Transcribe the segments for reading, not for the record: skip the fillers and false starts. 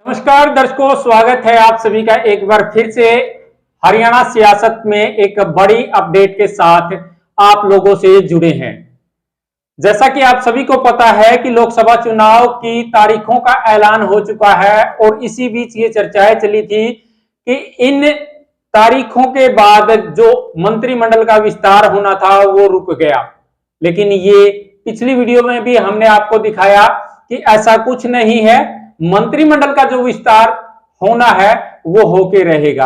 नमस्कार दर्शकों, स्वागत है आप सभी का एक बार फिर से हरियाणा सियासत में एक बड़ी अपडेट के साथ आप लोगों से जुड़े हैं। जैसा कि आप सभी को पता है कि लोकसभा चुनाव की तारीखों का ऐलान हो चुका है और इसी बीच ये चर्चाएं चली थी कि इन तारीखों के बाद जो मंत्रिमंडल का विस्तार होना था वो रुक गया। लेकिन ये पिछली वीडियो में भी हमने आपको दिखाया कि ऐसा कुछ नहीं है, मंत्रिमंडल का जो विस्तार होना है वो होके रहेगा।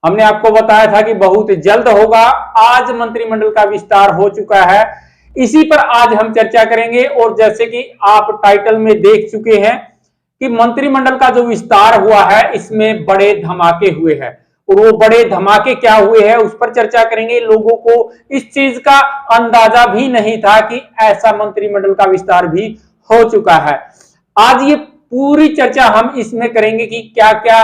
हमने आपको बताया था कि बहुत जल्द होगा। आज मंत्रिमंडल का विस्तार हो चुका है, इसी पर आज हम चर्चा करेंगे। और जैसे कि आप टाइटल में देख चुके हैं कि मंत्रिमंडल का जो विस्तार हुआ है इसमें बड़े धमाके हुए हैं और वो बड़े धमाके क्या हुए हैं उस पर चर्चा करेंगे। लोगों को इस चीज का अंदाजा भी नहीं था कि ऐसा मंत्रिमंडल का विस्तार भी हो चुका है। आज ये पूरी चर्चा हम इसमें करेंगे कि क्या क्या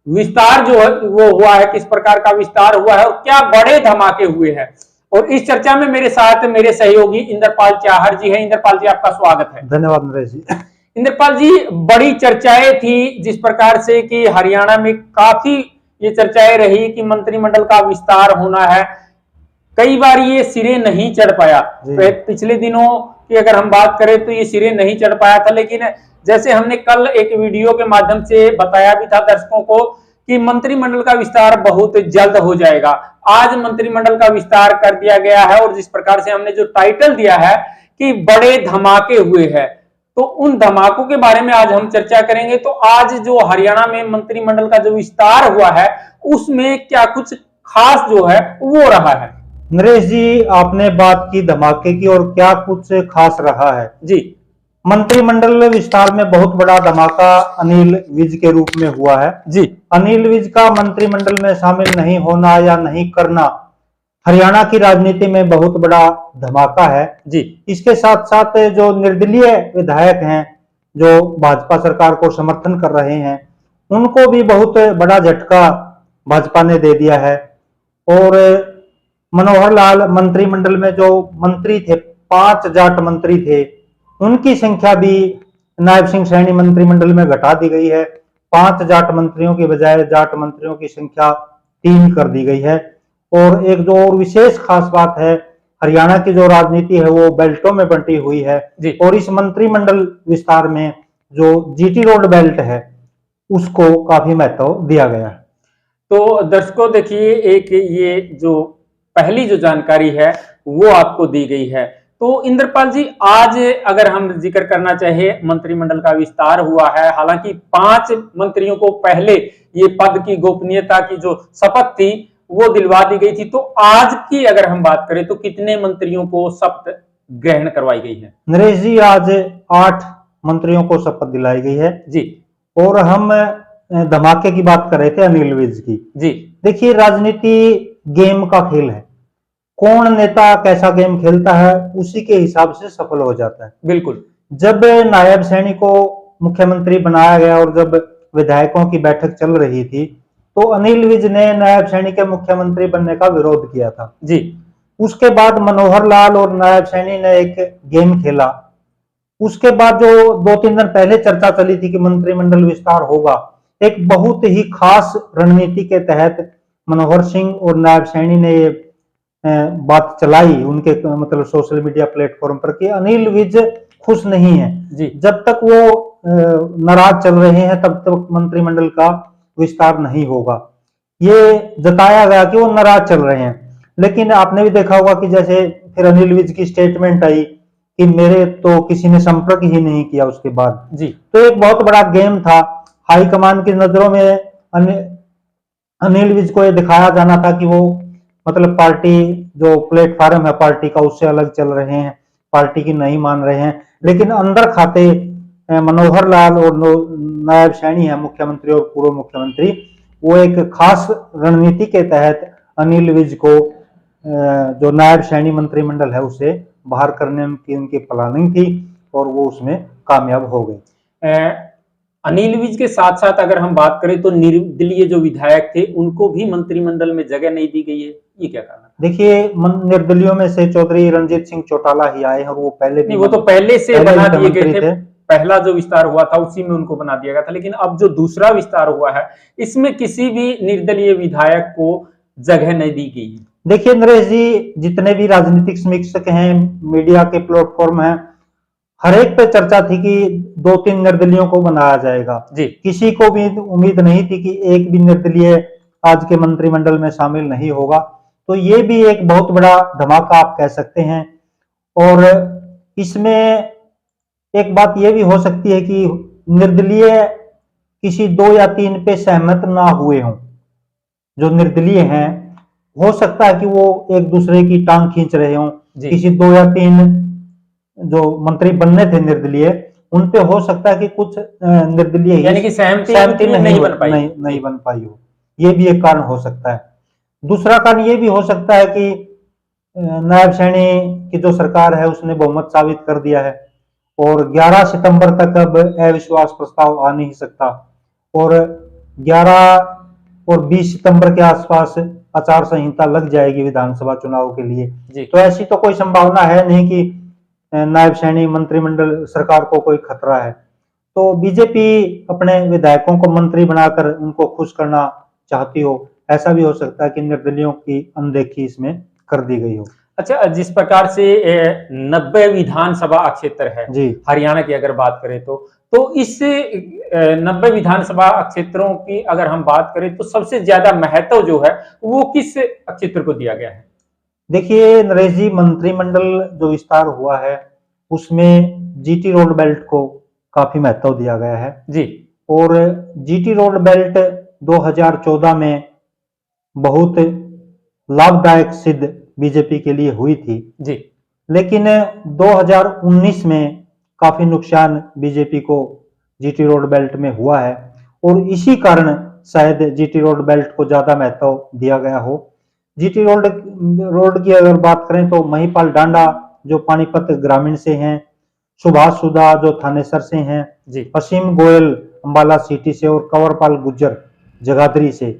विस्तार जो है वो हुआ है, किस प्रकार का विस्तार हुआ है और क्या बड़े धमाके हुए हैं। और इस चर्चा में मेरे साथ मेरे सहयोगी इंद्रपाल चाहर जी हैं। इंद्रपाल जी, आपका स्वागत है। धन्यवाद नरेश जी। इंद्रपाल जी, बड़ी चर्चाएं थी जिस प्रकार से कि हरियाणा में काफी ये चर्चाएं रही कि मंत्रिमंडल का विस्तार होना है। कई बार ये सिरे नहीं चढ़ पाया। पिछले दिनों की अगर हम बात करें तो ये सिरे नहीं चढ़ पाया था, लेकिन जैसे हमने कल एक वीडियो के माध्यम से बताया भी था दर्शकों को कि मंत्रिमंडल का विस्तार बहुत जल्द हो जाएगा। आज मंत्रिमंडल का विस्तार कर दिया गया है और जिस प्रकार से हमने जो टाइटल दिया है कि बड़े धमाके हुए हैं, तो उन धमाकों के बारे में आज हम चर्चा करेंगे। तो आज जो हरियाणा में मंत्रिमंडल का जो विस्तार हुआ है उसमें क्या कुछ खास जो है वो रहा है? नरेश जी, आपने बात की धमाके की और क्या कुछ खास रहा है जी। मंत्रिमंडल विस्तार में बहुत बड़ा धमाका अनिल विज के रूप में हुआ है। जी। अनिल विज का मंत्रिमंडल में शामिल नहीं होना या नहीं करना हरियाणा की राजनीति में बहुत बड़ा धमाका है। जी। इसके साथ साथ जो निर्दलीय विधायक हैं जो भाजपा सरकार को समर्थन कर रहे हैं उनको भी बहुत बड़ा झटका भाजपा ने दे दिया है। और मनोहर लाल मंत्रिमंडल में जो मंत्री थे, 5 जाट मंत्री थे, उनकी संख्या भी नायब सिंह सैनी मंत्रिमंडल में घटा दी गई है। 5 जाट मंत्रियों की बजाय जाट मंत्रियों की संख्या 3 कर दी गई है। और एक जो और विशेष खास बात है, हरियाणा की जो राजनीति है वो बेल्टों में बंटी हुई है और इस मंत्रिमंडल विस्तार में जो जीटी रोड बेल्ट है उसको काफी महत्व दिया गया है। तो दर्शकों देखिए, एक ये जो पहली जो जानकारी है वो आपको दी गई है। तो इंद्रपाल जी, आज अगर हम जिक्र करना चाहे मंत्रिमंडल का विस्तार हुआ है। हालांकि 5 मंत्रियों को पहले ये पद की गोपनीयता की जो शपथ थी वो दिलवा दी गई थी। तो आज की अगर हम बात करें तो कितने मंत्रियों को शपथ ग्रहण करवाई गई है? नरेश जी, आज 8 मंत्रियों को शपथ दिलाई गई है जी। और हम धमाके की बात कर रहे थे अनिल विज की। जी। देखिए, राजनीति गेम का खेल है। कौन नेता कैसा गेम खेलता है उसी के हिसाब से सफल हो जाता है। बिल्कुल। जब नायब सैनी को मुख्यमंत्री बनाया गया और जब विधायकों की बैठक चल रही थी तो अनिल विज ने नायब सैनी के मुख्यमंत्री बनने का विरोध किया था। जी। उसके बाद मनोहर लाल और नायब सैनी ने एक गेम खेला। उसके बाद जो 2-3 दिन पहले चर्चा चली थी कि मंत्रिमंडल विस्तार होगा, एक बहुत ही खास रणनीति के तहत मनोहर सिंह और नायब सैनी ने ये बात चलाई उनके मतलब सोशल मीडिया प्लेटफॉर्म पर कि अनिल विज खुश नहीं है। जी। जब तक वो नाराज चल रहे हैं तब तक मंत्रिमंडल का विस्तार नहीं होगा। ये जताया गया कि वो नाराज चल रहे हैं। लेकिन आपने भी देखा होगा कि जैसे फिर अनिल विज की स्टेटमेंट आई कि मेरे तो किसी ने संपर्क ही नहीं किया उसके बाद। जी। तो एक बहुत बड़ा गेम था। हाईकमान की नजरों में अनिल विज को ये दिखाया जाना था कि वो मतलब पार्टी जो प्लेटफॉर्म है पार्टी का उससे अलग चल रहे हैं, पार्टी की नहीं मान रहे हैं। लेकिन अंदर खाते मनोहर लाल और नायब सैनी है मुख्यमंत्री और पूर्व मुख्यमंत्री, वो एक खास रणनीति के तहत अनिल विज को जो नायब सैनी मंत्रिमंडल है उसे बाहर करने की उनकी प्लानिंग थी और वो उसमें कामयाब हो गए। अनिल विज के साथ साथ अगर हम बात करें तो निर्दलीय जो विधायक थे उनको भी मंत्रिमंडल में जगह नहीं दी गई है, ये क्या कारण है? देखिए, निर्दलियों में से चौधरी रणजीत सिंह चौटाला ही आए हैं और वो पहले भी वो तो पहले से बना दिए गए थे। पहला जो विस्तार हुआ था उसी में उनको बना दिया गया था, लेकिन अब जो दूसरा विस्तार हुआ है इसमें किसी भी निर्दलीय विधायक को जगह नहीं दी गई है। देखिए नरेश जी, जितने भी राजनीतिक समीक्षक हैं, मीडिया के प्लेटफॉर्म हैं, हर एक पे चर्चा थी कि 2-3 निर्दलियों को बनाया जाएगा जी। किसी को भी उम्मीद नहीं थी कि एक भी निर्दलीय आज के मंत्रिमंडल में शामिल नहीं होगा। तो ये भी एक बहुत बड़ा धमाका आप कह सकते हैं। और इसमें एक बात ये भी हो सकती है कि निर्दलीय किसी 2 या 3 पे सहमत ना हुए हों। जो निर्दलीय हैं, हो सकता है कि वो एक दूसरे की टांग खींच रहे हों। किसी 2 या 3 जो मंत्री बनने थे निर्दलीय, उन पे हो सकता है कि कुछ निर्दलीय यानी कि सहमति नहीं बन पाई हो। ये भी एक कारण हो सकता है। दूसरा कारण ये भी हो सकता है कि नायब सैनी की जो सरकार है उसने बहुमत साबित कर दिया है और 11 सितंबर तक अब अविश्वास प्रस्ताव आ नहीं सकता और 11 और 20 सितंबर के आसपास आचार संहिता लग जाएगी विधानसभा चुनाव के लिए। तो ऐसी तो कोई संभावना है नहीं कि नायब सैनी मंत्रिमंडल सरकार को कोई खतरा है। तो बीजेपी अपने विधायकों को मंत्री बनाकर उनको खुश करना चाहती हो। ऐसा भी हो सकता है कि निर्दलियों की अनदेखी इसमें कर दी गई हो। अच्छा, जिस प्रकार से 90 विधानसभा क्षेत्र है जी, हरियाणा की अगर बात करें तो इस 90 विधानसभा क्षेत्रों की अगर हम बात करें तो सबसे ज्यादा महत्व जो है वो किस क्षेत्र को दिया गया है? देखिए नरेश जी, मंत्रिमंडल जो विस्तार हुआ है उसमें जीटी रोड बेल्ट को काफी महत्व दिया गया है जी। और जीटी रोड बेल्ट 2014 में बहुत लाभदायक सिद्ध बीजेपी के लिए हुई थी जी। लेकिन 2019 में काफी नुकसान बीजेपी को जीटी रोड बेल्ट में हुआ है और इसी कारण शायद जीटी रोड बेल्ट को ज्यादा महत्व दिया गया हो। जीटी रोड की अगर बात करें तो महिपाल डांडा जो पानीपत ग्रामीण से हैं, सुभाष सुधा जो थानेसर से हैं, असीम गोयल अंबाला सिटी से और कंवरपाल गुज्जर जगाधरी से,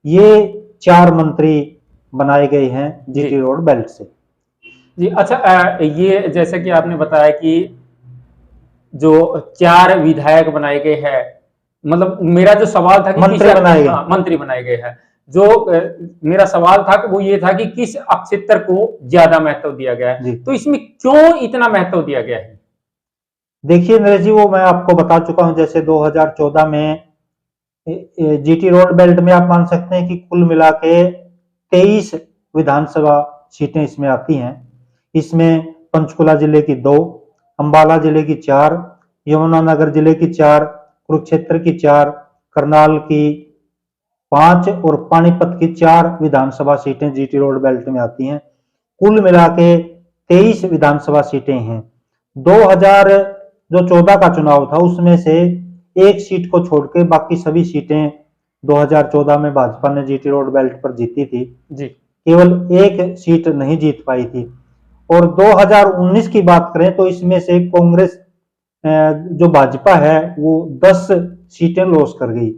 ये 4 मंत्री बनाए गए हैं जीटी रोड बेल्ट से। जी। अच्छा, ये जैसे कि आपने बताया कि जो 4 विधायक बनाए गए हैं, मतलब मेरा जो सवाल था कि मंत्री बनाए गए हैं, जो मेरा सवाल था वो ये था कि किस क्षेत्र को ज्यादा महत्व दिया गया है, तो इसमें क्यों इतना महत्व दिया गया है? देखिए नरेश जी, वो मैं आपको बता चुका हूं। जैसे 2014 में जीटी रोड बेल्ट में आप मान सकते हैं कि कुल मिला के 23 विधानसभा सीटें इसमें आती हैं। इसमें पंचकुला जिले की 2, अंबाला जिले की 4, यमुनानगर जिले की 4, कुरुक्षेत्र की 4, करनाल की 5 और पानीपत की 4 विधानसभा सीटें जीटी रोड बेल्ट में आती हैं। कुल मिला के 23 विधानसभा सीटें हैं। 2014 का चुनाव था उसमें से एक सीट को छोड़ के बाकी सभी सीटें 2014 में भाजपा ने जीटी रोड बेल्ट पर जीती थी जी। केवल एक सीट नहीं जीत पाई थी। और 2019 की बात करें तो इसमें से कांग्रेस जो भाजपा है वो 10 सीटें लॉस कर गई।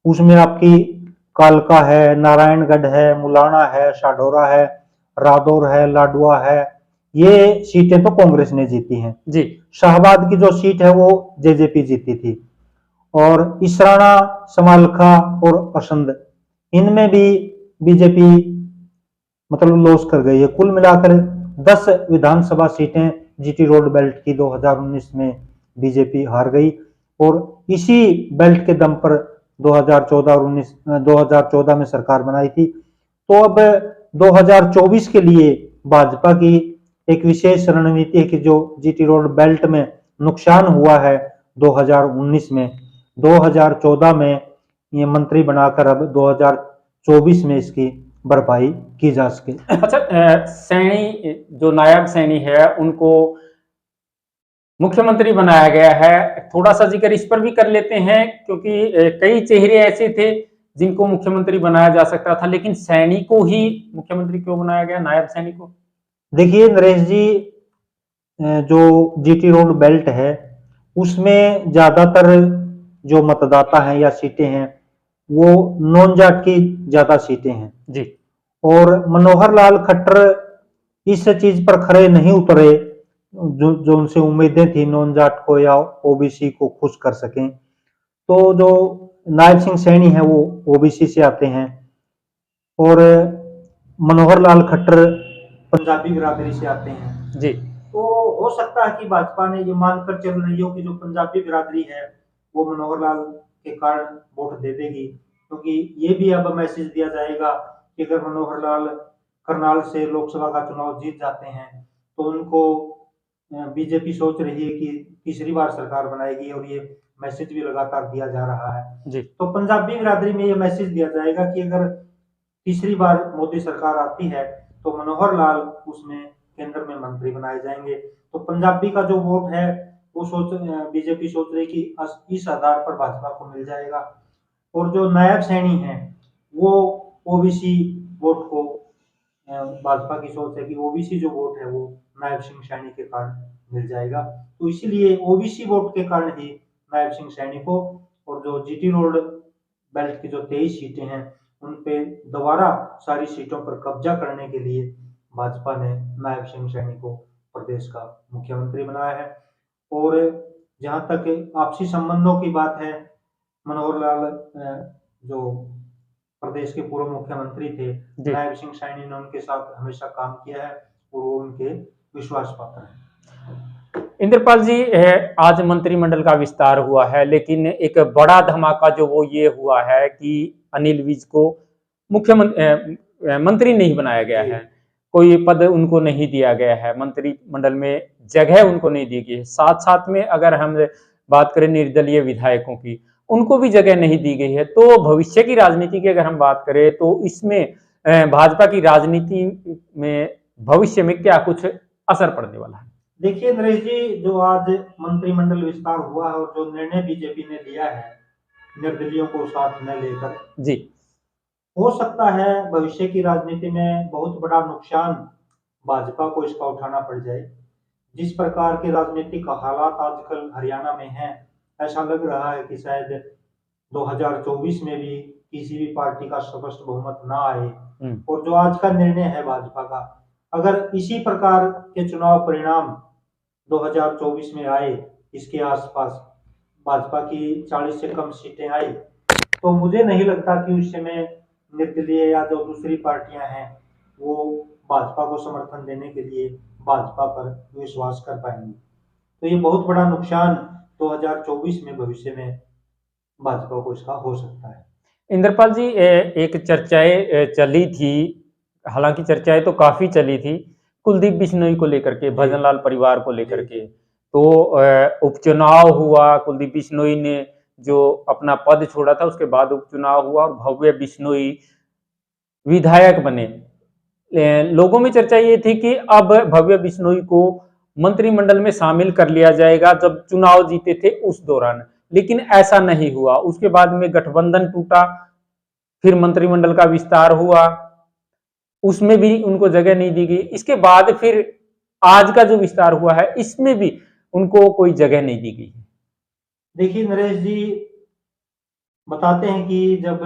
उसमें आपकी कालका है, नारायणगढ़ है, मुलाना है, शाढोरा है, रादौर है, लाडुआ है, ये सीटें तो कांग्रेस ने जीती हैं जी। शाहबाद की जो सीट है वो जेजेपी जीती थी और इसराना, समालखा और असंध, इनमें भी बीजेपी मतलब लॉस कर गई है। कुल मिलाकर 10 विधानसभा सीटें जीटी रोड बेल्ट की 2019 में बीजेपी हार गई और इसी बेल्ट के दम पर 2014 में सरकार बनाई थी। तो अब 2024 के लिए भाजपा की एक विशेष रणनीति है कि जो जीटी रोड बेल्ट में नुकसान हुआ है 2019 में, 2014 में ये मंत्री बनाकर अब 2024 में इसकी भरपाई की जा सके। अच्छा, सैनी जो नायब सैनी है उनको मुख्यमंत्री बनाया गया है, थोड़ा सा जिक्र इस पर भी कर लेते हैं क्योंकि कई चेहरे ऐसे थे जिनको मुख्यमंत्री बनाया जा सकता था, लेकिन सैनी को ही मुख्यमंत्री क्यों बनाया गया, नायब सैनी को? देखिए नरेश जी, जो जीटी रोड बेल्ट है उसमें ज्यादातर जो मतदाता हैं या सीटें हैं वो नॉन जाट की ज्यादा सीटें हैं जी। और मनोहर लाल खट्टर इस चीज पर खरे नहीं उतरे जो जो उनसे उम्मीदें थी नॉन जाट को या ओबीसी को खुश कर सकें। तो जो नायब सिंह सैनी है वो ओबीसी से आते हैं और मनोहर लाल खट्टर पंजाबी बिरादरी से आते हैं। जी तो हो सकता है कि भाजपा ने ये मानकर चल रही हो कि जो पंजाबी बिरादरी है वो मनोहर लाल के कारण वोट दे देगी, क्योंकि ये भी अब मैसेज दिया जाएगा कि अगर मनोहर लाल करनाल से लोकसभा का चुनाव जीत जाते हैं तो उनको बीजेपी सोच रही है कि तीसरी बार सरकार बनाएगी, और ये मैसेज भी लगातार दिया जा रहा है। जी तो पंजाबी बिरादरी में ये मैसेज दिया जाएगा कि अगर तीसरी बार मोदी सरकार आती है तो मनोहर लाल उसमें केंद्र में मंत्री बनाए जाएंगे। तो पंजाबी का जो वोट है वो बीजेपी सोच रही कि इस आधार पर भाजपा को मिल जाएगा। और जो नायब सैनी है वो ओबीसी वोट को भाजपा की सोच है कि ओबीसी जो वोट है वो नायब सिंह सैनी के कारण मिल जाएगा। तो इसीलिए ओबीसी वोट के कारण ही नायब सिंह सैनी को, और जो जीटी रोड बेल्ट की जो 23 सीटें हैं उन पे दोबारा सारी सीटों पर कब्जा करने के लिए भाजपा ने नायब सिंह सैनी को प्रदेश का मुख्यमंत्री बनाया है। और जहां तक आपसी संबंधों की बात है, मनोहर लाल जो प्रदेश के पूर्व मुख्यमंत्री थे, जी नायब सिंह सैनी ने उनके साथ हमेशा काम किया है और वो उनके विश्वास पात्र हैं। इंद्रपाल जी, आज मंत्रिमंडल का विस्तार हुआ है, लेकिन एक बड़ा धमाका जो वो ये हुआ है कि अनिल विज को मुख्यमंत्री मंत्री नहीं बनाया गया है। कोई पद उनको नहीं दिया गया है, मंत्रिमंडल में जगह उनको नहीं दी गई है। साथ साथ में अगर हम बात करें निर्दलीय विधायकों की, उनको भी जगह नहीं दी गई है। तो भविष्य की राजनीति की अगर हम बात करें तो इसमें भाजपा की राजनीति में भविष्य में क्या कुछ असर पड़ने वाला है? देखिए नरेश जी, जो आज मंत्रिमंडल विस्तार हुआ है और जो निर्णय बीजेपी ने लिया है निर्दलीयों को साथ में लेकर, जी हो सकता है भविष्य की राजनीति में बहुत बड़ा नुकसान भाजपा को इसका उठाना पड़ जाए। जिस प्रकार के राजनीतिक हालात आजकल हरियाणा में हैं, ऐसा लग रहा है कि शायद 2024 में भी किसी भी पार्टी का स्पष्ट बहुमत ना आए। और जो आज का निर्णय है भाजपा का, अगर इसी प्रकार के चुनाव परिणाम 2024 में आए, इसके आसपास भाजपा की 40 से कम सीटें आई, तो मुझे नहीं लगता कि उस समय निर्दलीय या जो दूसरी पार्टियां हैं वो भाजपा को समर्थन देने के लिए भाजपा पर विश्वास कर पाएंगी। तो ये बहुत बड़ा नुकसान 2024 में भविष्य में भाजपा को इसका हो सकता है। इंद्रपाल जी, एक चर्चाएं चली थी, हालांकि चर्चाएं तो काफी चली थी कुलदीप बिश्नोई को लेकर के, भजनलाल परिवार को लेकर के। तो उपचुनाव हुआ, कुलदीप बिश्नोई ने जो अपना पद छोड़ा था उसके बाद उपचुनाव हुआ और भव्य बिश्नोई विधायक बने। लोगों में चर्चा ये थी कि अब भव्य बिश्नोई को मंत्रिमंडल में शामिल कर लिया जाएगा जब चुनाव जीते थे उस दौरान, लेकिन ऐसा नहीं हुआ। उसके बाद में गठबंधन टूटा, फिर मंत्रिमंडल का विस्तार हुआ, उसमें भी उनको जगह नहीं दी गई। इसके बाद फिर आज का जो विस्तार हुआ है इसमें भी उनको कोई जगह नहीं दी गई। देखिए नरेश जी, बताते हैं कि जब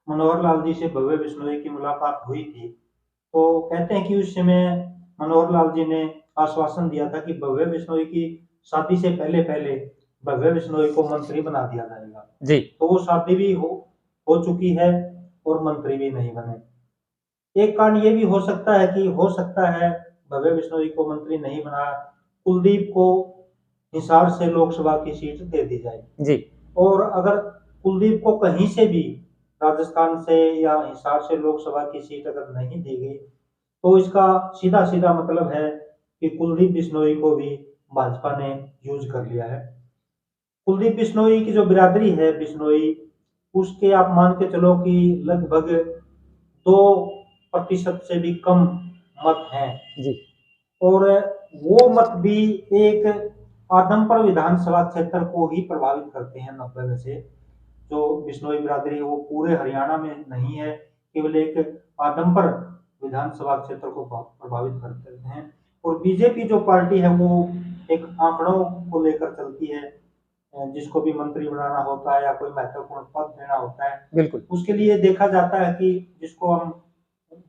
मनोहर लाल जी से भव्य बिश्नोई की मुलाकात हुई थी तो कहते हैं कि उस समय मनोहर लाल जी ने आश्वासन दिया था कि भव्य बिश्नोई की शादी से पहले पहले भव्य बिश्नोई को मंत्री बना दिया जाएगा। जी तो वो शादी भी हो चुकी है और मंत्री भी नहीं बने। एक कारण ये भी हो सकता है कि हो सकता है भव्य बिश्नोई को मंत्री नहीं बना, कुलदीप को हिसार से लोकसभा की सीट दे दी जाए। जी और अगर कुलदीप को कहीं से भी राजस्थान से या हिसार से लोकसभा की सीट अगर नहीं दी गई तो इसका सीधा सीधा मतलब है कि कुलदीप बिश्नोई को भी भाजपा ने यूज कर लिया है। कुलदीप बिश्नोई की जो बिरादरी है बिश्नोई, उसके आप मान के चलो कि लगभग 2% से भी कम मत हैं। जी और वो मत भी एक आदमपुर विधानसभा क्षेत्र को ही प्रभावित करते हैं 90 में से। जो बिश्नोई बिरादरी है वो पूरे हरियाणा में नहीं है, केवल एक आदमपुर विधानसभा क्षेत्र को प्रभावित करते हैं। और बीजेपी जो पार्टी है वो एक आंकड़ों को लेकर चलती है, जिसको भी मंत्री बनाना होता है या कोई महत्वपूर्ण पद देना होता है, बिल्कुल। उसके लिए देखा जाता है कि जिसको हम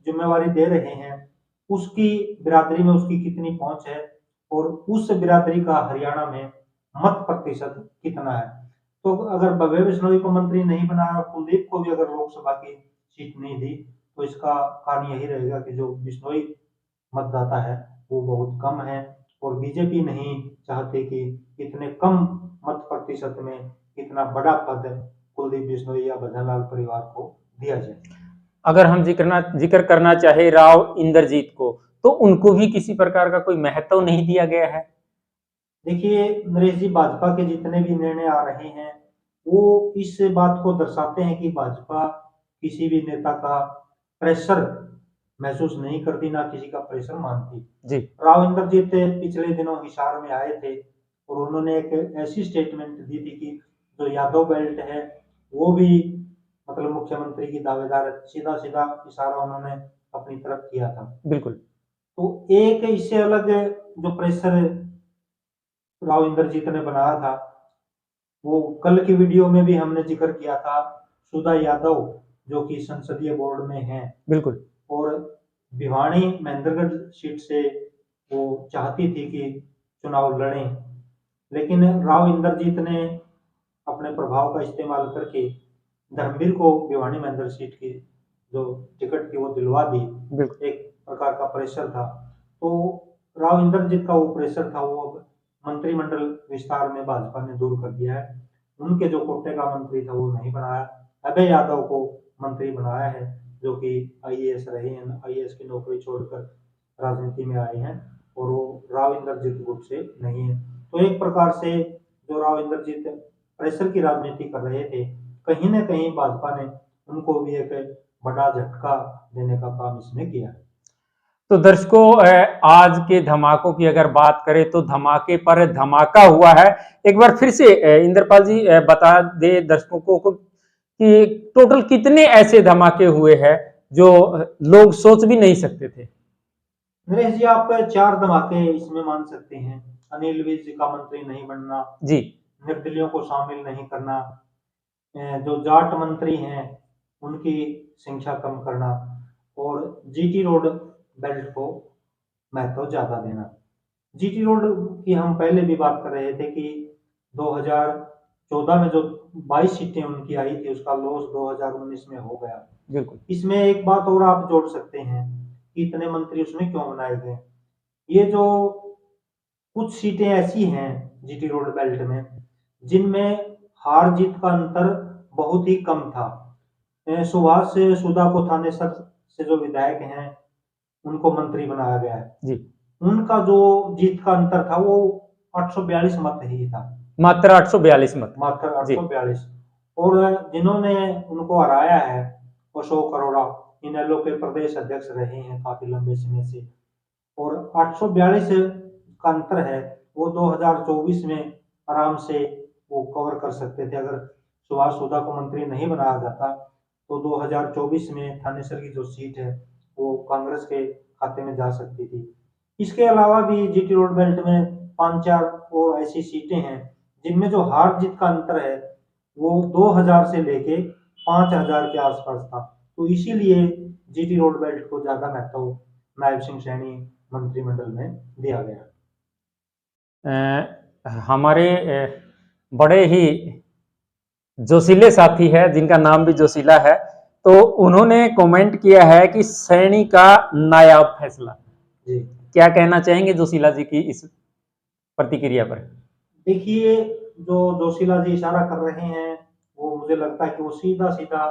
जिम्मेवारी दे रहे हैं उसकी बिरादरी में उसकी कितनी पहुंच है और उस बिरादरी का हरियाणा में मत प्रतिशत कितना है। तो अगर भव्य बिश्नोई को मंत्री नहीं बनाया, कुलदीप को भी अगर लोकसभा की सीट नहीं दी, तो इसका कारण यही रहेगा कि जो बिश्नोई मतदाता है वो बहुत कम है, और बीजेपी नहीं चाहती कि इतने कम मत प्रतिशत में इतना बड़ा पद कुलदीप बिश्नोई या भजनलाल परिवार को दिया जाए। अगर हम जिक्र करना चाहे राव इंद्रजीत को, तो उनको भी किसी प्रकार का कोई महत्व नहीं दिया गया है। देखिए नरेश जी, भाजपा के जितने भी निर्णय आ रहे हैं वो इस बात को दर्शाते हैं कि भाजपा किसी भी नेता का प्रेशर महसूस नहीं करती, ना किसी का प्रेशर मानती। जी राव इंद्रजीत पिछले दिनों हिसार में आए थे और उन्होंने एक ऐसी स्टेटमेंट दी थी कि जो यादव बेल्ट है वो भी मतलब मुख्यमंत्री की दावेदार है। सीधा सीधा इशारा उन्होंने अपनी तरफ किया था। बिल्कुल। तो एक इससे अलग जो प्रेशर राव इंद्रजीत ने बनाया था, वो कल की वीडियो में भी हमने जिक्र किया था। सुधा यादव जो कि संसदीय बोर्ड में हैं, बिल्कुल। और भिवानी महेंद्रगढ़ सीट से वो चाहती थी कि चुनाव लड़ें, लेकिन राव इंद्रजीत ने अपने प्रभाव का इस्तेमाल करके धर्मवीर को भिवानी महेंद्र सीट की जो टिकट थी वो दिलवा दी। बिल्कुल। एक प्रकार का प्रेशर था। तो राव इंद्रजीत का वो प्रेशर था वो अब मंत्रिमंडल विस्तार में भाजपा ने दूर कर दिया है। उनके जो कोटे का मंत्री था वो नहीं बनाया, अभय यादव को मंत्री बनाया है, जो कि आईएएस रहे हैं, आईएएस की नौकरी छोड़कर राजनीति में आए हैं, और वो राव इंद्रजीत ग्रुप से नहीं है। तो एक प्रकार से जो राव इंद्रजीत प्रेशर की राजनीति कर रहे थे, कहीं ना कहीं भाजपा ने उनको भी एक बड़ा झटका देने का काम इसने किया। तो दर्शकों, आज के धमाकों की अगर बात करें तो धमाके पर धमाका हुआ है। एक बार फिर से इंद्रपाल जी बता दे दर्शकों को कि टोटल कितने ऐसे धमाके हुए हैं जो लोग सोच भी नहीं सकते थे। नरेश जी, आप 4 धमाके इसमें मान सकते हैं। अनिल विज का मंत्री नहीं बनना जी। निर्दलियों को शामिल नहीं करना, जो जाट मंत्री हैं उनकी संख्या कम करना, और जीटी रोड बेल्ट को महत्व ज्यादा देना। जीटी रोड की हम पहले भी बात कर रहे थे कि 2014 में जो 22 सीटें उनकी आई थी उसका लॉस 2019 में हो गया। बिल्कुल। इसमें एक बात और आप जोड़ सकते हैं कि इतने मंत्री उसमें क्यों बनाए गए। ये जो कुछ सीटें ऐसी हैं जीटी रोड बेल्ट में जिनमें हार जीत का अंतर बहुत ही कम था। सुभाष सुधा को थानेसर से जो विधायक हैं उनको मंत्री बनाया गया है जी। उनका जो जीत का अंतर था वो 842 मत ही था, मात्र 842 मत। मात्र 842। और जिन्होंने उनको हराया है अशोक अरोड़ा, इनेलो के प्रदेश अध्यक्ष रहे हैं काफी लंबे समय से, और 842 का अंतर है वो 2024 में आराम से वो कवर कर सकते थे। अगर सुभाष सुधा को मंत्री नहीं बनाया जाता तो 2024 में थानेसर की जो सीट है वो कांग्रेस के खाते में जा सकती थी। इसके अलावा भी जीटी रोड बेल्ट में 5-4 और ऐसी सीटें हैं जिनमें जो हार जीत का अंतर है वो 2000 से लेके 5000 के आसपास था। तो इसीलिए जीटी रोड बेल्ट को ज्यादा महत्व नायब सिंह सैनी मंत्रिमंडल में दिया गया। हमारे बड़े ही जोशीले साथी है जिनका नाम भी जोशीला है, तो उन्होंने कमेंट किया है कि सैनी का नायाब फैसला। जी, क्या कहना चाहेंगे जोशीला जी की इस प्रतिक्रिया पर? देखिए जो जोशीला जी इशारा कर रहे हैं वो मुझे लगता है कि वो सीधा सीधा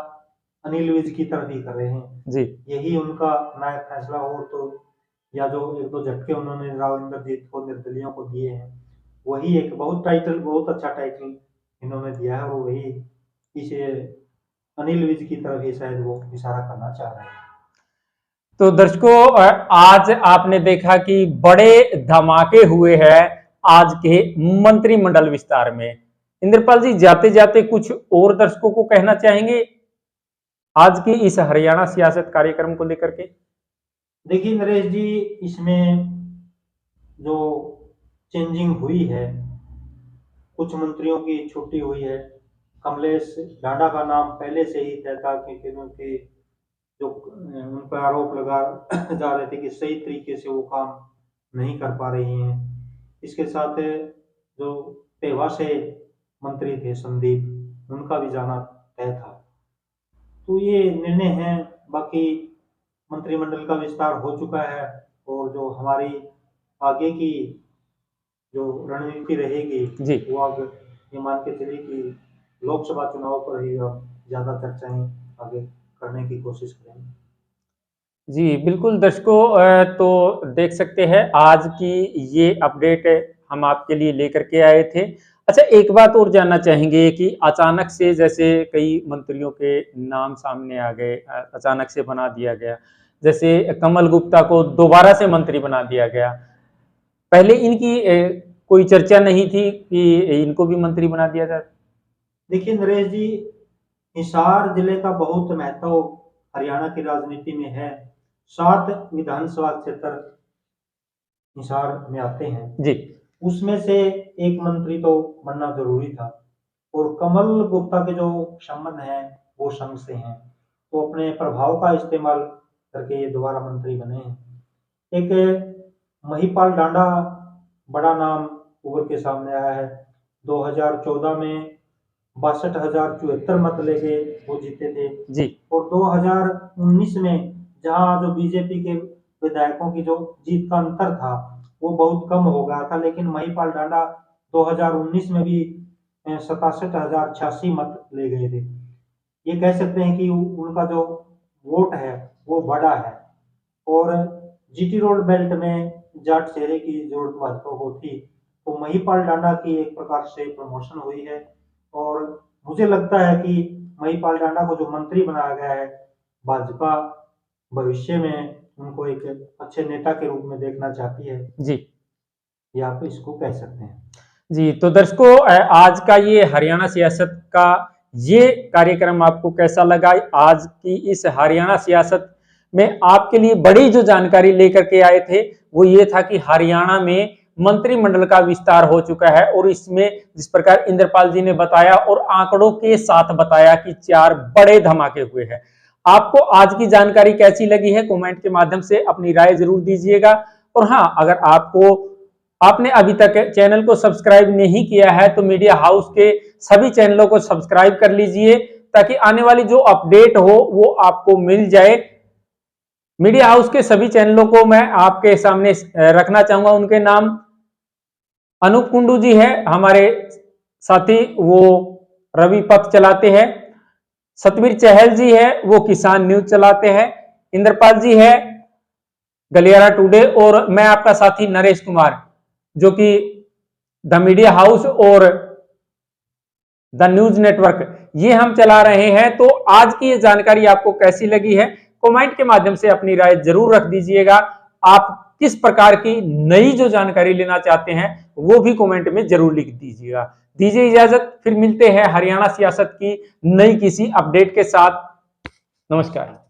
अनिल विज की तरफ ही कर रहे हैं। जी। यही उनका नायब फैसला हो तो, या जो 1-2 झटके उन्होंने राव इंद्रजीत को निर्दलियों को दिए हैं, वही एक बहुत अच्छा टाइटल इन्होंने दिया है, और वही इसे अनिल विज की तरफ ही शायद वो इशारा करना चाह रहे हैं। तो दर्शकों, आज आपने देखा कि बड़े धमाके हुए हैं आज के मंत्रिमंडल विस्तार में। इंद्रपाल जी, जाते जाते कुछ और दर्शकों को कहना चाहेंगे आज की इस हरियाणा सियासत कार्यक्रम को लेकर के? देखिए नरेश जी, इसमें जो चेंजिंग हुई है, कुछ मंत्रियों की छुट्टी हुई है। कमलेश ढांडा का नाम पहले से ही तय था क्योंकि जो उन पर आरोप लगा जा रहे थे कि सही तरीके से वो काम नहीं कर पा रही हैं। इसके साथ जो पेवा से मंत्री थे संदीप, उनका भी जाना तय था। तो ये निर्णय हैं। बाकी मंत्रिमंडल का विस्तार हो चुका है और जो हमारी आगे की जो रणनीति रहेगी जी वो अब ये मान के चलिए कि लोकसभा चुनाव पर ही अब ज्यादा चर्चाएं आगे करने की कोशिश करेंगे। जी बिल्कुल दर्शकों, तो देख सकते हैं आज की ये अपडेट हम आपके लिए लेकर के आए थे। अच्छा, एक बात और जानना चाहेंगे कि अचानक से जैसे कई मंत्रियों के नाम सामने आ गए, अचानक से बना दिया गया, जैसे कमल गुप्ता को दोबारा से मंत्री बना दिया गया। पहले इनकी कोई चर्चा नहीं थी कि इनको भी मंत्री बना दिया जाए? देखिए नरेश जी, हिसार जिले का बहुत महत्व हरियाणा की राजनीति में है। 7 विधानसभा क्षेत्र हिसार में आते हैं जी उसमें से एक मंत्री तो बनना जरूरी था और कमल गुप्ता के जो संबंध हैं वो संघ से हैं, तो अपने प्रभाव का इस्तेमाल करके ये दोबारा मंत्री बने हैं। एक महिपाल डांडा बड़ा नाम उभर के सामने आया है। 2014 में 62,074 मत लेके वो जीते थे जी और 2019 में जहां जो बीजेपी के विधायकों की जो जीत का अंतर था वो बहुत कम हो गया था, लेकिन महिपाल डांडा 2019 में भी 67,086 मत ले गए थे। ये कह सकते हैं कि उनका जो वोट है वो बड़ा है और जीटी रोड बेल्ट में जाट चेहरे की जरूरत भाजपा को थी, तो महिपाल डांडा की एक प्रकार से प्रमोशन हुई है और मुझे लगता है कि महिपाल डांडा को जो मंत्री बनाया गया है, भाजपा भविष्य में उनको एक अच्छे नेता के रूप में देखना चाहती है। जी ये आप इसको कह सकते हैं। जी, तो दर्शकों, आज का ये हरियाणा सियासत का ये कार्यक्रम आपको कैसा लगा? आज की इस हरियाणा सियासत में आपके लिए बड़ी जो जानकारी लेकर के आए थे वो ये था कि हरियाणा में मंत्रिमंडल का विस्तार हो चुका है और इसमें जिस प्रकार इंद्रपाल जी ने बताया और आंकड़ों के साथ बताया कि 4 बड़े धमाके हुए हैं। आपको आज की जानकारी कैसी लगी है कमेंट के माध्यम से अपनी राय जरूर दीजिएगा। और हाँ, अगर आपने अभी तक चैनल को सब्सक्राइब नहीं किया है तो मीडिया हाउस के सभी चैनलों को सब्सक्राइब कर लीजिए ताकि आने वाली जो अपडेट हो वो आपको मिल जाए। मीडिया हाउस के सभी चैनलों को मैं आपके सामने रखना चाहूंगा। उनके नाम अनूप कुंडू जी है हमारे साथी, वो रवि पथ चलाते हैं। सतवीर चहल जी है, वो किसान न्यूज चलाते हैं। इंद्रपाल जी है गलियारा टुडे, और मैं आपका साथी नरेश कुमार जो कि द मीडिया हाउस और द न्यूज नेटवर्क ये हम चला रहे हैं। तो आज की ये जानकारी आपको कैसी लगी है कमेंट के माध्यम से अपनी राय जरूर रख दीजिएगा। आप किस प्रकार की नई जो जानकारी लेना चाहते हैं वो भी कमेंट में जरूर लिख दीजिएगा। दीजिए इजाजत, फिर मिलते हैं हरियाणा सियासत की नई किसी अपडेट के साथ। नमस्कार।